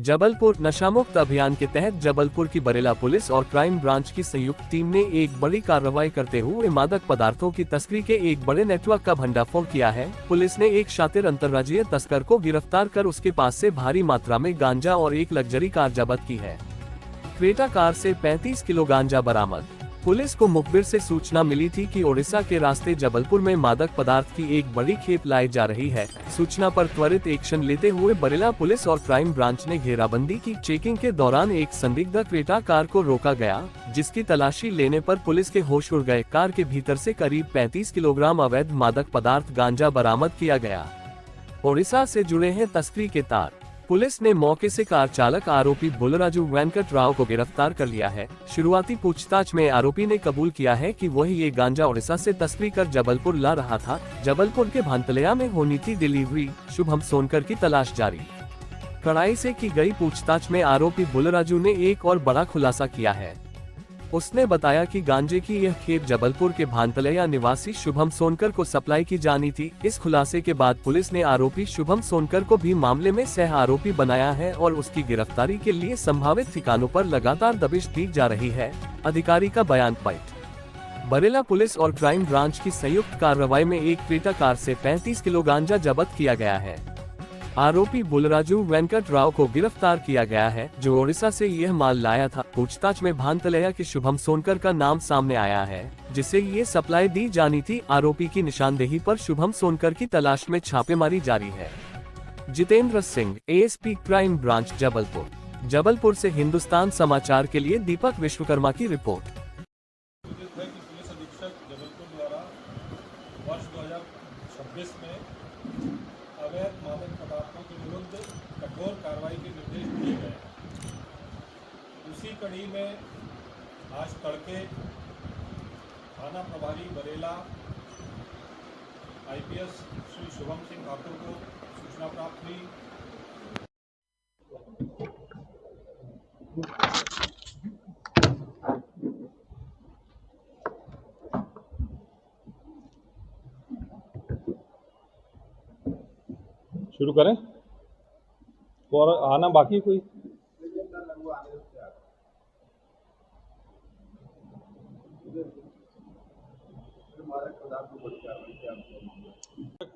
जबलपुर नशामुक्त अभियान के तहत जबलपुर की बरेला पुलिस और क्राइम ब्रांच की संयुक्त टीम ने एक बड़ी कार्रवाई करते हुए मादक पदार्थों की तस्करी के एक बड़े नेटवर्क का भंडाफोड़ किया है। पुलिस ने एक शातिर अंतर्राज्यीय तस्कर को गिरफ्तार कर उसके पास से भारी मात्रा में गांजा और एक लग्जरी कार जब्त की है। क्रेटा कार से 35 किलो गांजा बरामद। पुलिस को मुखबिर से सूचना मिली थी कि ओडिशा के रास्ते जबलपुर में मादक पदार्थ की एक बड़ी खेप लाई जा रही है। सूचना पर त्वरित एक्शन लेते हुए बरेला पुलिस और क्राइम ब्रांच ने घेराबंदी की। चेकिंग के दौरान एक संदिग्ध क्रेटा कार को रोका गया, जिसकी तलाशी लेने पर पुलिस के होश उड़ गए। कार के भीतर से करीब 35 किलोग्राम अवैध मादक पदार्थ गांजा बरामद किया गया। ओडिशा से जुड़े हैं तस्करी के तार। पुलिस ने मौके से कार चालक आरोपी बुलराजू वेंकट राव को गिरफ्तार कर लिया है। शुरुआती पूछताछ में आरोपी ने कबूल किया है कि वही ये गांजा ओडिशा से तस्करी कर जबलपुर ला रहा था। जबलपुर के भांतलया में होनी थी डिलीवरी। शुभम सोनकर की तलाश जारी। कड़ाई से की गई पूछताछ में आरोपी बुलराजू ने एक और बड़ा खुलासा किया है। उसने बताया कि गांजे की यह खेप जबलपुर के भांतलया निवासी शुभम सोनकर को सप्लाई की जानी थी। इस खुलासे के बाद पुलिस ने आरोपी शुभम सोनकर को भी मामले में सह आरोपी बनाया है और उसकी गिरफ्तारी के लिए संभावित ठिकानों पर लगातार दबिश दी जा रही है। अधिकारी का बयान। बरेला पुलिस और क्राइम ब्रांच की संयुक्त कार्रवाई में एक क्रेटा कार से 35 किलो गांजा जब्त किया गया है। आरोपी बुलराजू वेंकट राव को गिरफ्तार किया गया है, जो ओडिशा से यह माल लाया था। पूछताछ में भांतलया के शुभम सोनकर का नाम सामने आया है, जिसे ये सप्लाई दी जानी थी। आरोपी की निशानदेही पर शुभम सोनकर की तलाश में छापेमारी जारी है। Jitendra Singh, ASP crime branch Jabalpur. Jabalpur से हिंदुस्तान समाचार के लिए दीपक विश्वकर्मा की रिपोर्ट। पुलिस अधीक्षक जबलपुर द्वारा वर्ष 2026 में अवैध मादक पदार्थों के विरुद्ध कठोर कार्रवाई के निर्देश दिए गए हैं। उसी कड़ी में आज तड़के थाना प्रभारी बरेला आईपीएस श्री शुभम सिंह ठाकुर को सूचना प्राप्त हुई। शुरू करें और आना बाकी कोई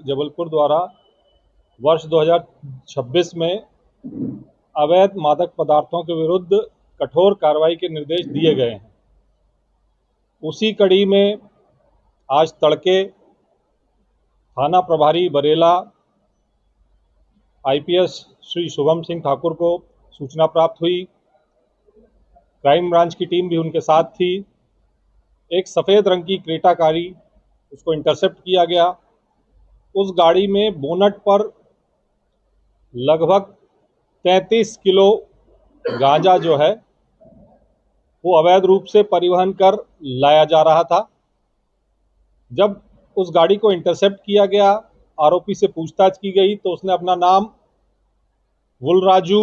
जबलपुर द्वारा वर्ष 2026 में अवैध मादक पदार्थों के विरुद्ध कठोर कार्रवाई के निर्देश दिए गए हैं। उसी कड़ी में आज तड़के थाना प्रभारी बरेला आईपीएस श्री शुभम सिंह ठाकुर को सूचना प्राप्त हुई। क्राइम ब्रांच की टीम भी उनके साथ थी। एक सफ़ेद रंग की क्रेटा गाड़ी, उसको इंटरसेप्ट किया गया। उस गाड़ी में बोनट पर लगभग 33 किलो गांजा जो है वो अवैध रूप से परिवहन कर लाया जा रहा था। जब उस गाड़ी को इंटरसेप्ट किया गया, आरोपी से पूछताछ की गई तो उसने अपना नाम बुलराजू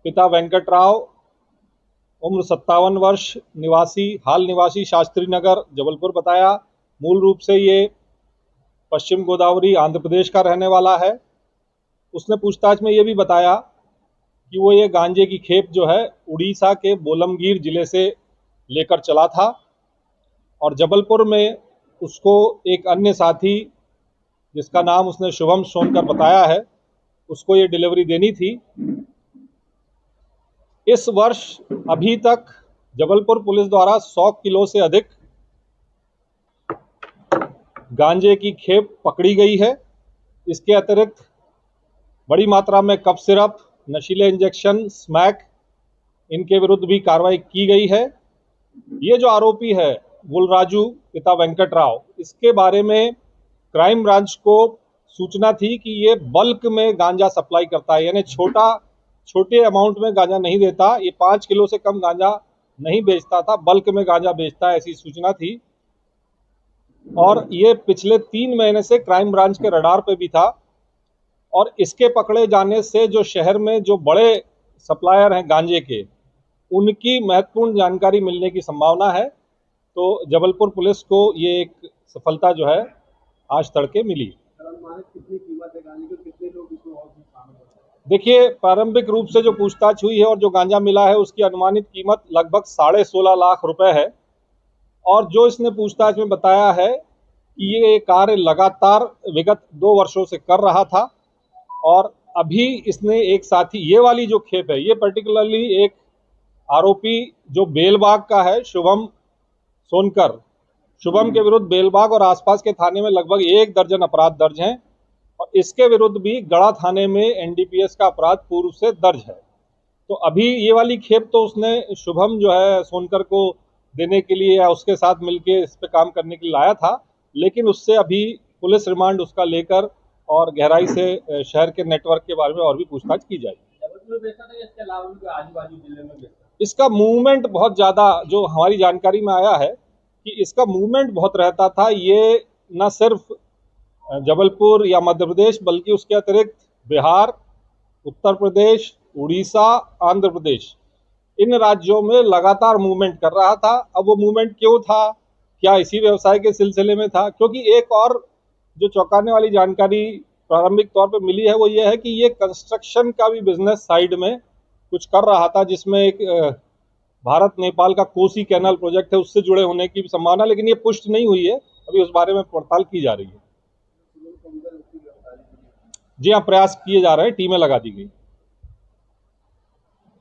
पिता वेंकट राव, उम्र 57 वर्ष, हाल निवासी शास्त्री नगर जबलपुर बताया। मूल रूप से ये पश्चिम गोदावरी आंध्र प्रदेश का रहने वाला है। उसने पूछताछ में ये भी बताया कि वो ये गांजे की खेप जो है उड़ीसा के बोलमगीर जिले से लेकर चला था और जबलपुर में उसको एक अन्य साथी जिसका नाम उसने शुभम सोनकर बताया है, उसको ये डिलीवरी देनी थी। इस वर्ष अभी तक जबलपुर पुलिस द्वारा 100 किलो से अधिक गांजे की खेप पकड़ी गई है। इसके अतिरिक्त बड़ी मात्रा में कफ सिरप, नशीले इंजेक्शन, स्मैक, इनके विरुद्ध भी कार्रवाई की गई है। ये जो आरोपी है बुलराजू पिता वेंकट राव, इसके बारे में क्राइम ब्रांच को सूचना थी कि ये बल्क में गांजा सप्लाई करता है, यानी छोटे अमाउंट में गांजा नहीं देता। ये 5 किलो से कम गांजा नहीं बेचता था, बल्क में गांजा बेचता है, ऐसी सूचना थी। और ये पिछले 3 महीने से क्राइम ब्रांच के रडार पे भी था और इसके पकड़े जाने से जो शहर में जो बड़े सप्लायर हैं गांजे के, उनकी महत्वपूर्ण जानकारी मिलने की संभावना है। तो जबलपुर पुलिस को ये एक सफलता जो है आज तड़के मिली। देखिए, प्रारंभिक रूप से जो पूछताछ हुई है और जो गांजा मिला है उसकी अनुमानित कीमत लगभग 16.5 लाख रुपए है। और जो इसने पूछताछ में बताया है कि ये कार्य लगातार विगत 2 वर्षों से कर रहा था और अभी इसने एक साथी, ये वाली जो खेप है, ये पर्टिकुलरली एक आरोपी जो बेलबाग का है, शुभम सोनकर, शुभम के विरुद्ध बेलबाग और आसपास के थाने में लगभग 1 दर्जन अपराध दर्ज हैं और इसके विरुद्ध भी गढ़ा थाने में एनडीपीएस का अपराध पूर्व से दर्ज है। तो अभी ये वाली खेप तो उसने शुभम जो है सोनकर को देने के लिए या उसके साथ मिलके इस पे काम करने के लिए लाया था, लेकिन उससे अभी पुलिस रिमांड उसका लेकर और गहराई से शहर के नेटवर्क के बारे में और भी पूछताछ की जाएगी। जबलपुर में बेचता था या इसके अलावा भी आजू बाजू जिले में बेचता था? इसका मूवमेंट बहुत ज़्यादा, जो हमारी जानकारी में आया है कि इसका मूवमेंट बहुत रहता था। ये न सिर्फ जबलपुर या मध्य प्रदेश बल्कि उसके अतिरिक्त बिहार, उत्तर प्रदेश, उड़ीसा, आंध्र प्रदेश, इन राज्यों में लगातार मूवमेंट कर रहा था। अब वो मूवमेंट क्यों था, क्या इसी व्यवसाय के सिलसिले में था? क्योंकि एक और जो चौंकाने वाली जानकारी प्रारंभिक तौर पे मिली है वो ये है कि ये कंस्ट्रक्शन का भी बिजनेस साइड में कुछ कर रहा था, जिसमें एक भारत नेपाल का कोसी कैनाल प्रोजेक्ट है, उससे जुड़े होने की भी संभावना, लेकिन ये पुष्टि नहीं हुई है। अभी उस बारे में पड़ताल की जा रही है। जी हाँ, प्रयास किए जा रहे हैं, टीमें लगा दी गई।